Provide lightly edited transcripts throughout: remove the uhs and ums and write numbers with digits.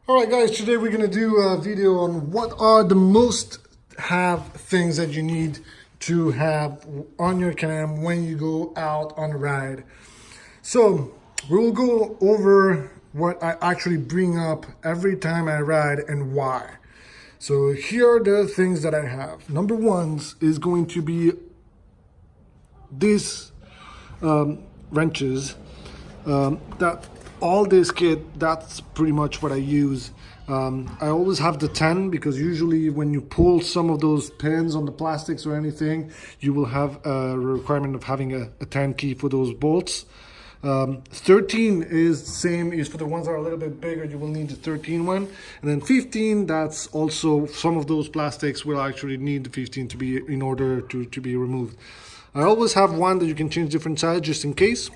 Alright guys, today we're going to do a video on what are the most things that you need to have on your Can-Am when you go out on a ride. So we'll go over what I actually bring up every time I ride and why. So here are the things that I have. Number one is going to be these wrenches. That all this kit, that's pretty much what I use. I always have the 10 because usually when you pull some of those pins on the plastics or anything, you will have a requirement of having a 10 key for those bolts. 13 is the same, is for the ones that are a little bit bigger, you will need the 13 one. And then 15, that's also some of those plastics will actually need the 15 to be in order to be removed. I always have one that you can change different size just in case.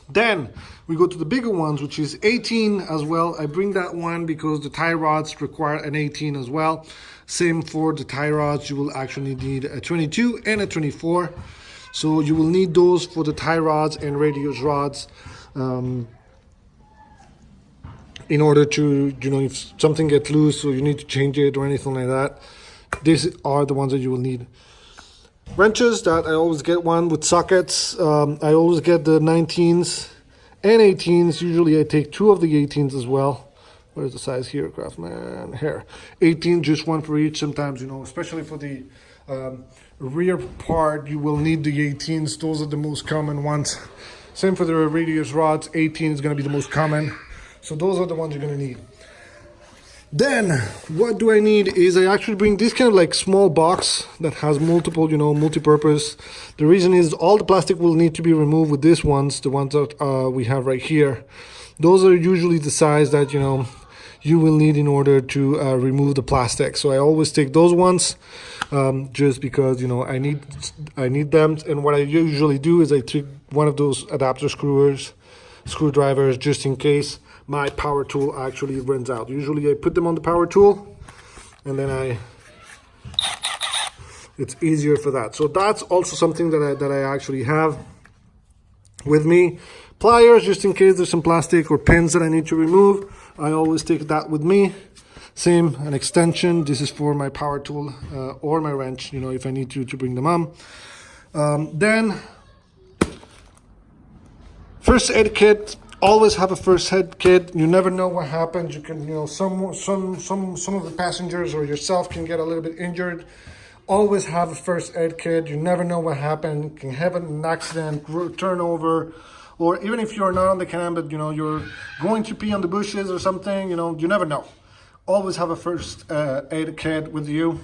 Then we go to the bigger ones, which is 18 as well. I bring that one because the tie rods require an 18 as well. Same for the tie rods, you will actually need a 22 and a 24. So you will need those for the tie rods and radius rods in order to, if something gets loose or you need to change it or anything like that, these are the ones that you will need. Wrenches, that I always get one with sockets. I always get the 19s and 18s. Usually I take two of the 18s as well. What is the size here, Craftsman? Here. 18, just one for each. Sometimes, especially for the rear part, you will need the 18s. Those are the most common ones. Same for the radius rods. 18 is going to be the most common. So those are the ones you're going to need. Then what do I need is I actually bring this kind of like small box that has multiple, multi-purpose. The reason is all the plastic will need to be removed with these ones, the ones that we have right here. Those are usually the size that, you will need in order to remove the plastic. So I always take those ones just because, I need them. And what I usually do is I take one of those adapter screwdrivers just in case my power tool actually runs out. Usually I put them on the power tool and then it's easier for that. So that's also something that I actually have with me. Pliers, just in case there's some plastic or pins that I need to remove. I always take that with me. Same, an extension. This is for my power tool or my wrench, if I need to bring them on. Then first aid kit. Always have a first aid kit. You never know what happens. You can, some of the passengers or yourself can get a little bit injured. Always have a first aid kit. You never know what happens. You can have an accident, turnover, or even if you're not on the Can-Am, but you're going to pee on the bushes or something. You never know. Always have a first aid kit with you.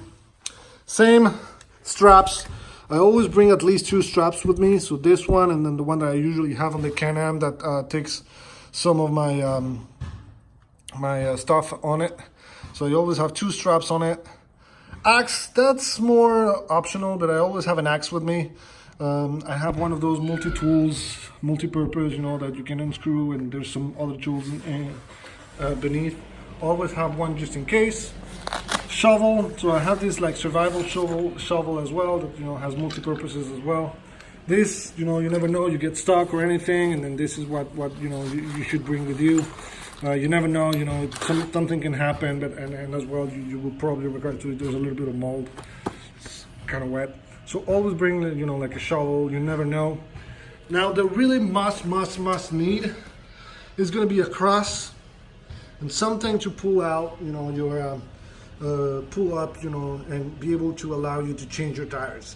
Same straps. I always bring at least 2 straps with me. So this one and then the one that I usually have on the Can-Am that takes some of my my stuff on it. So I always have 2 straps on it. Axe, that's more optional, but I always have an axe with me. I have one of those multi-tools, multi-purpose, that you can unscrew, and there's some other tools beneath. Always have one just in case. Shovel, so I have this like survival shovel as well that has multi-purposes as well. This, you never know, you get stuck or anything, and then this is what you should bring with you. You never know, something can happen, but and as well you will probably regard to it. There's a little bit of mold, it's kind of wet. So always bring like a shovel. You never know. Now the really must need is going to be a cross and something to pull out, your pull up, and be able to allow you to change your tires.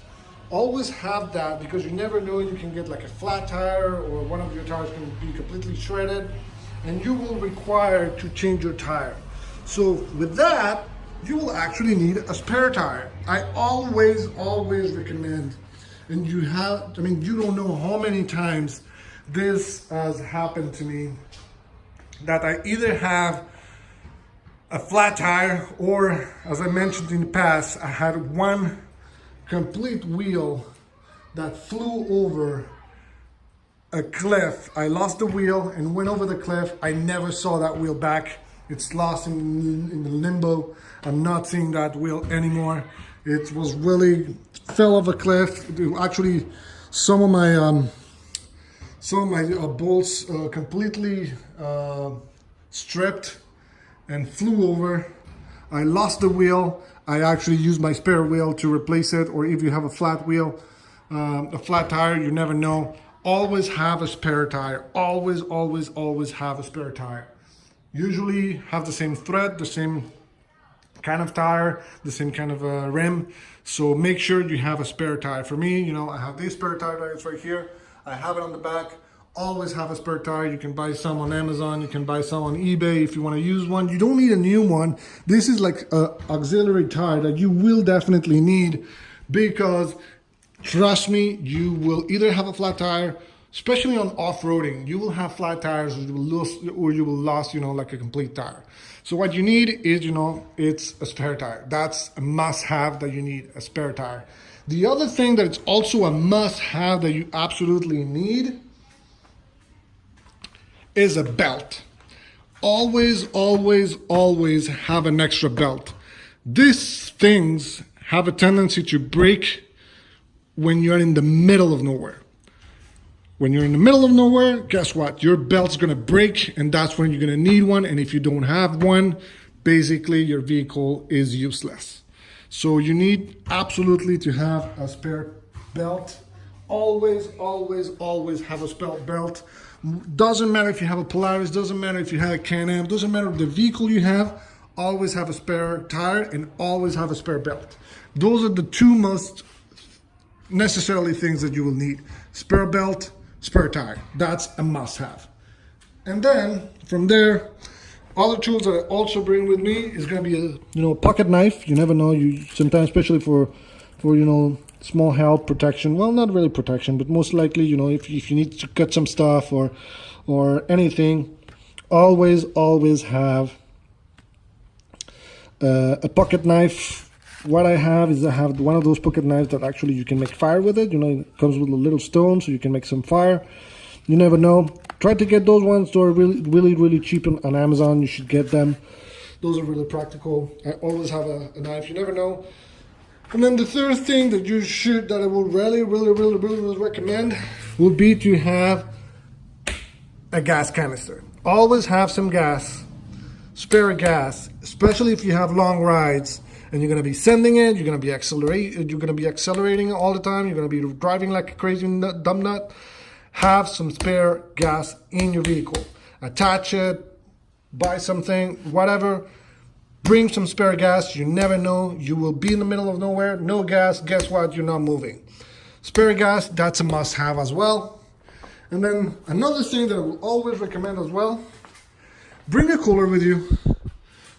Always have that because you never know, you can get like a flat tire or one of your tires can be completely shredded and you will require to change your tire. So with that, you will actually need a spare tire. I always recommend, and you don't know how many times this has happened to me, that I either have a flat tire or, as I mentioned in the past, I had one complete wheel that flew over a cliff. I lost the wheel and went over the cliff. I never saw that wheel back. It's lost in the limbo. I'm not seeing that wheel anymore. It was really fell off a cliff. Actually, some of my bolts completely stripped and flew over. I lost the wheel. I actually used my spare wheel to replace it, or if you have a flat wheel, a flat tire, you never know. Always have a spare tire. Always, always, always have a spare tire. Usually have the same thread, the same kind of tire, the same kind of rim. So make sure you have a spare tire. For me, you know, I have this spare tire that's right here. I have it on the back. Always have a spare tire. You can buy some on Amazon. You can buy some on eBay if you want to use one. You don't need a new one. This is like an auxiliary tire that you will definitely need, because trust me, you will either have a flat tire, especially on off-roading. You will have flat tires, or you will lose, you know, like a complete tire. So what you need is, you know, it's a spare tire. That's a must-have that you need, a spare tire. The other thing that it's also a must-have that you absolutely need is a belt. Always, always, always have an extra belt. These things have a tendency to break when you're in the middle of nowhere. When you're in the middle of nowhere, guess what? Your belt's gonna break, and that's when you're gonna need one. And if you don't have one, basically your vehicle is useless. So you need absolutely to have a spare belt. Always, always, always have a spare belt. Doesn't matter if you have a Polaris, doesn't matter if you have a Can-Am, doesn't matter the vehicle you have, always have a spare tire and always have a spare belt. Those are the two most necessarily things that you will need. Spare belt, spare tire. That's a must-have. And then from there, other tools that I also bring with me is going to be a pocket knife. You never know. You sometimes, especially for small help protection. Well, not really protection, but most likely, if you need to cut some stuff or anything, always have a pocket knife. What I have is I have one of those pocket knives that actually you can make fire with it. It comes with a little stone, so you can make some fire. You never know. Try to get those ones. They're really cheap on Amazon. You should get them. Those are really practical. I always have a knife. You never know. And then the third thing that I will really recommend would be to have a gas canister. Always have some gas, spare gas, especially if you have long rides and you're going to be sending it, you're going to be accelerating all the time, you're going to be driving like a crazy dumb nut. Have some spare gas in your vehicle. Attach it, buy something, whatever. Bring some spare gas. You never know. You will be in the middle of nowhere. No gas. Guess what? You're not moving. Spare gas, that's a must-have as well. And then another thing that I will always recommend as well, bring a cooler with you.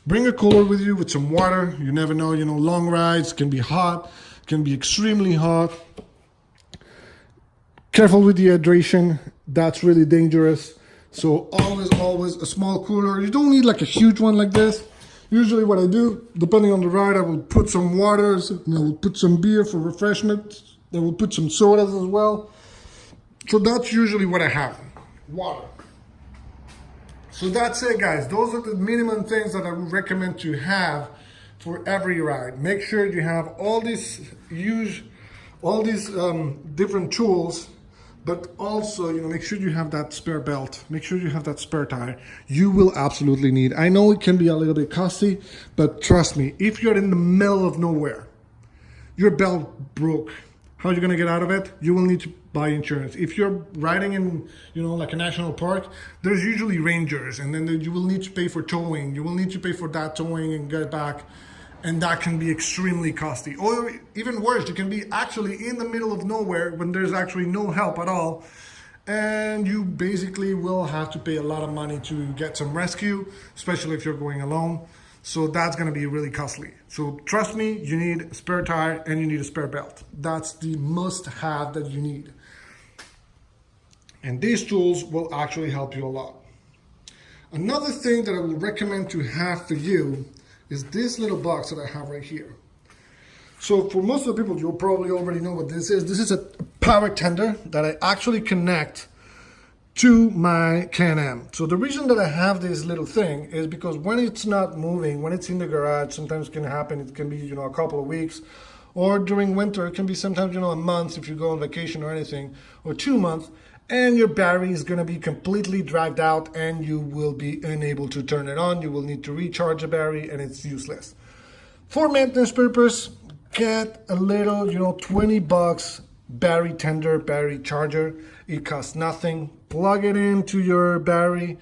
Bring a cooler with you with some water. You never know. Long rides can be hot, can be extremely hot. Careful with the hydration. That's really dangerous. So always a small cooler. You don't need like a huge one like this. Usually what I do, depending on the ride, I will put some waters, and I will put some beer for refreshment. I will put some sodas as well. So that's usually what I have, water. So that's it, guys. Those are the minimum things that I would recommend to have for every ride. Make sure you have all these different tools, but also, make sure you have that spare belt. Make sure you have that spare tire. You will absolutely need. I know it can be a little bit costly, but trust me, if you're in the middle of nowhere, your belt broke, how are you gonna get out of it? You will need to buy insurance. If you're riding in, like a national park, there's usually rangers, and then you will need to pay for towing. You will need to pay for that towing and get back. And that can be extremely costly. Or even worse, you can be actually in the middle of nowhere when there's actually no help at all. And you basically will have to pay a lot of money to get some rescue, especially if you're going alone. So that's gonna be really costly. So trust me, you need a spare tire and you need a spare belt. That's the must-have that you need. And these tools will actually help you a lot. Another thing that I would recommend to have for you is this little box that I have right here. So for most of the people, you'll probably already know what this is. This is a power tender that I actually connect to my Can-Am. So the reason that I have this little thing is because when it's not moving, when it's in the garage, sometimes it can happen, it can be, a couple of weeks, or during winter, it can be sometimes, a month if you go on vacation or anything, or 2 months, and your battery is going to be completely dragged out and you will be unable to turn it on. You will need to recharge the battery and it's useless. For maintenance purpose, get a little, $20 battery tender, battery charger. It costs nothing. Plug it into your battery,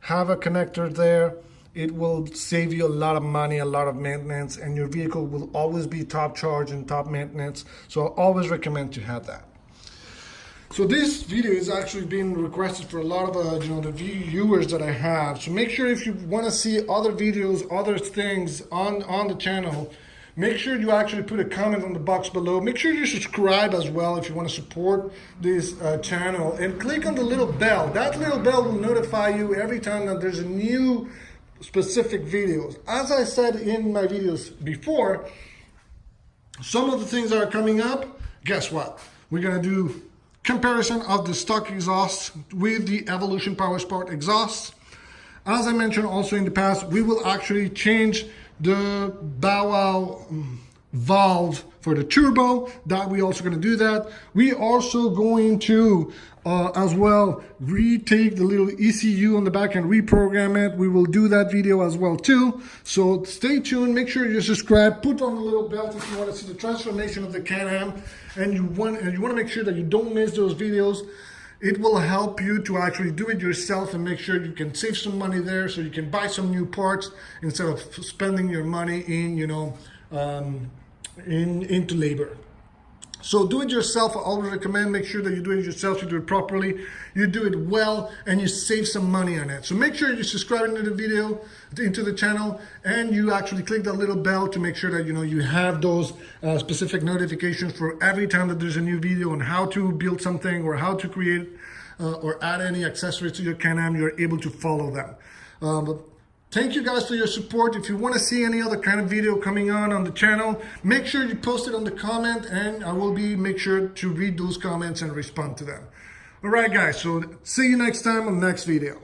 have a connector there. It will save you a lot of money, a lot of maintenance, and your vehicle will always be top charge and top maintenance. So I always recommend to have that. So this video is actually being requested for a lot of the viewers that I have. So make sure if you want to see other videos, other things on the channel, make sure you actually put a comment on the box below. Make sure you subscribe as well if you want to support this channel, and click on the little bell. That little bell will notify you every time that there's a new specific videos. As I said in my videos before, some of the things that are coming up, guess what? We're gonna do comparison of the stock exhaust with the Evolution PowerSport exhaust. As I mentioned also in the past, we will actually change the bow wow valve for the turbo. That we also going to do that. We also going to as well retake the little ECU on the back and reprogram it. We will do that video as well too. So stay tuned. Make sure you subscribe. Put on the little bell if you want to see the transformation of the Can-Am, and you want to make sure that you don't miss those videos. It will help you to actually do it yourself and make sure you can save some money there, so you can buy some new parts instead of spending your money in into labor. So do it yourself. I always recommend make sure that you do it yourself, you do it properly, you do it well, and you save some money on it. So make sure you subscribe into the video, into the channel, and you actually click that little bell to make sure that you have those specific notifications for every time that there's a new video on how to build something or how to create or add any accessories to your Can-Am. You're able to follow them. Thank you guys for your support. If you want to see any other kind of video coming on the channel, make sure you post it on the comment, and I will make sure to read those comments and respond to them. All right, guys, so see you next time on the next video.